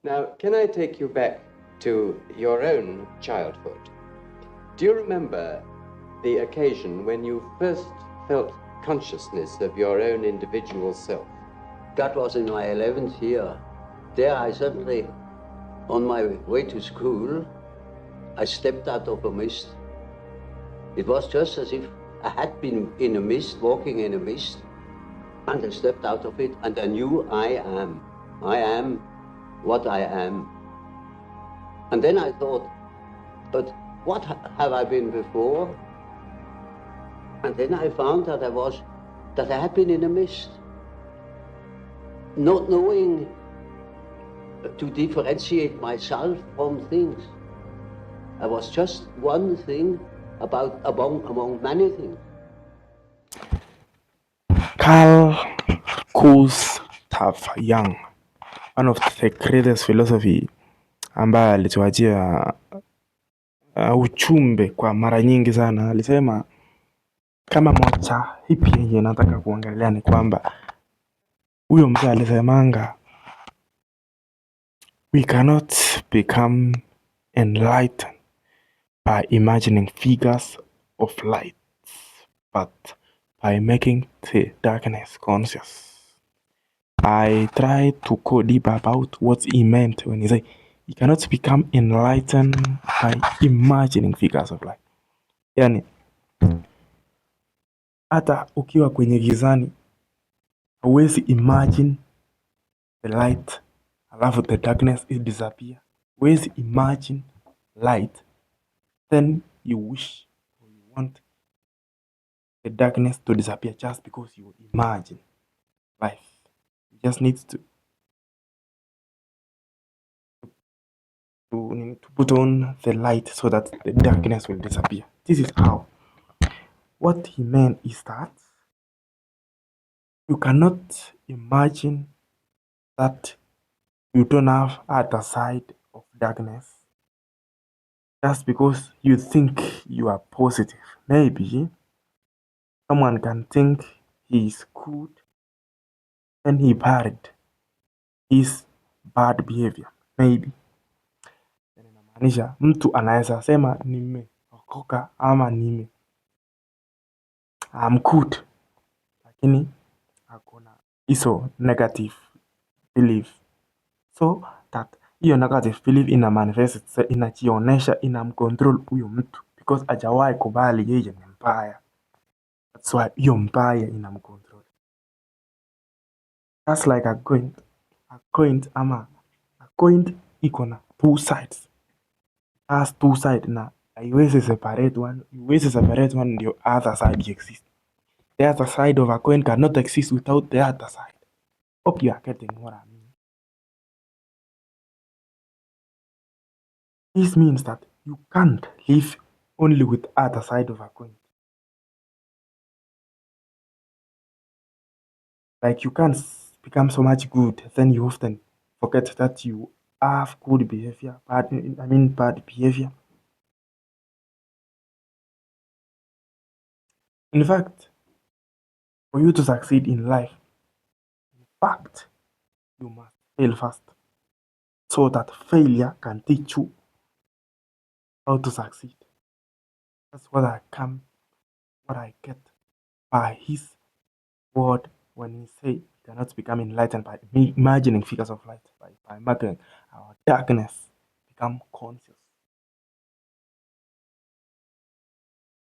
Now, can I take you back to your own childhood? Do you remember the occasion when you first felt consciousness of your own individual self? That was in my 11th year. There I suddenly, on my way to school, I stepped out of a mist. It was just as if I had been in a mist, walking in a mist, and I stepped out of it and I knew I am. I am what I am. And then I thought, but what have I been before? And then I found that I had been in a mist, not knowing to differentiate myself from things. I was just one thing among many things. Carl Jung, one of the greatest philosophy ambaye alituachia uchumbe kwa mara nyingi sana, alisema kama mocha hipi yenye nataka kuangalia ni kwamba huyo mzee alisemanga we cannot become enlightened by imagining figures of light, but by making the darkness conscious. I tried to go deep about what he meant when he said you cannot become enlightened by imagining figures of light. Yani, hata ukiwa kwenye gizani huwezi imagine the light alafu the darkness is disappear. Huwezi imagine light then you wish or you want the darkness to disappear just because you imagine life. You just need to put on the light so that the darkness will disappear. This is how. What he meant is that you cannot imagine that you don't have other side of darkness just because you think you are positive. Maybe someone can think he is good and he bad his bad behavior. Maybe inamaanisha mtu anaweza sema nimeokoka ama I'm good, lakini hakuna hizo negative belief, so that hiyo negative belief ina manifest, inajionyesha, inamcontrol huyo mtu because hajawahi kubali yeye ni mbaya. That's why hiyo mbaya inamcontrol. That's like a coin iko na two sides. Has two sides na haiwezi separate one. Haiwezi separate one ndio other side exists. The other side of a coin cannot exist without the other side. Hope you are getting what I mean. This means that you can't live only with other side of a coin. Like you can't become so much good, then you often forget that you have good behavior, bad behavior. In fact, for you to succeed in life, you must fail first, so that failure can teach you how to succeed. That's what I get by his word when he say you cannot become enlightened by imagining figures of light, by making our darkness become conscious.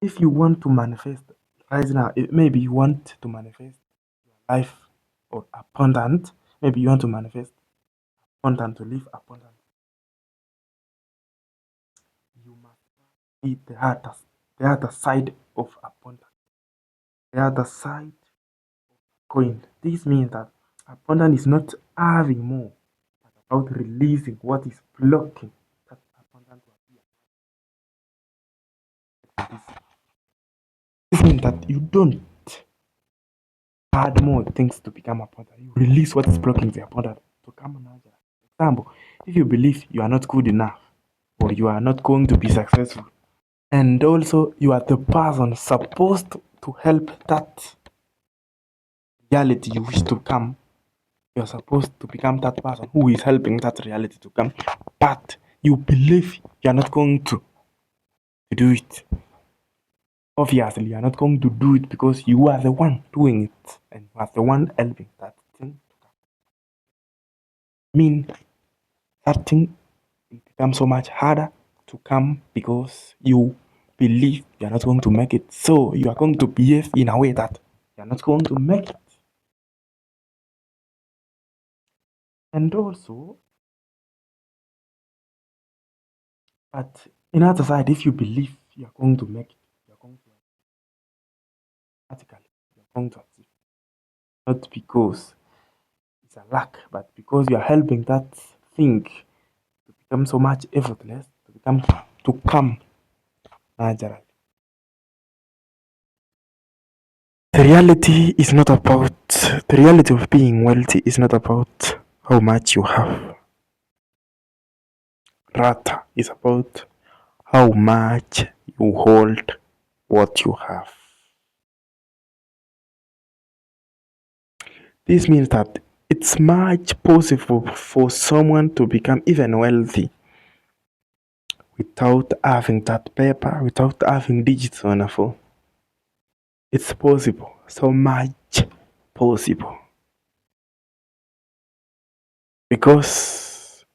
If you want to manifest right now, maybe you want to manifest your life or abundant, maybe you want to manifest abundant, to live abundant, you must be the other side of abundance, the other side of coin. This means that abundance is not having more, but about releasing what is blocking that abundance to appear. This means that you don't add more things to become abundant. You release what is blocking the abundance to come natural. For example, if you believe you are not good enough or you are not going to be successful, and also you are the person supposed to help that reality you wish to come You're supposed to become that person who is helping that reality to come, but you believe you're not going to do it. Obviously, you're not going to do it because you are the one doing it and you are the one helping that thing to come. I mean, that thing becomes so much harder to come because you believe you're not going to make it. So you are going to behave in a way that you're not going to make it. And also, but in other side, if you believe you're going to make it, you're going to practically you're going to achieve. Not because it's a lack, but because you're helping that thing to become so much effortless, to come naturally. The reality of being wealthy is not about how much you have. Rather, it's about how much you hold what you have. This means that it's much possible for someone to become even wealthy without having that paper, without having digits on a phone. It's possible, so much possible. Because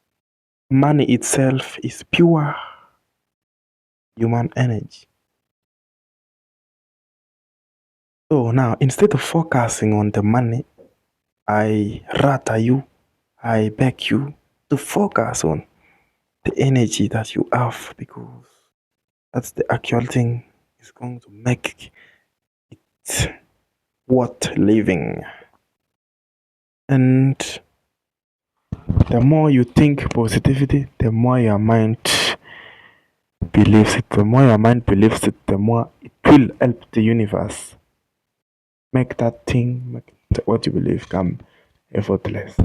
money itself is pure human energy. So now, instead of focusing on the money, I beg you to focus on the energy that you have, because that's the actual thing is going to make it worth living. And the more you think positivity, the more your mind believes it. The more your mind believes it, the more it will help the universe make what you believe come effortless.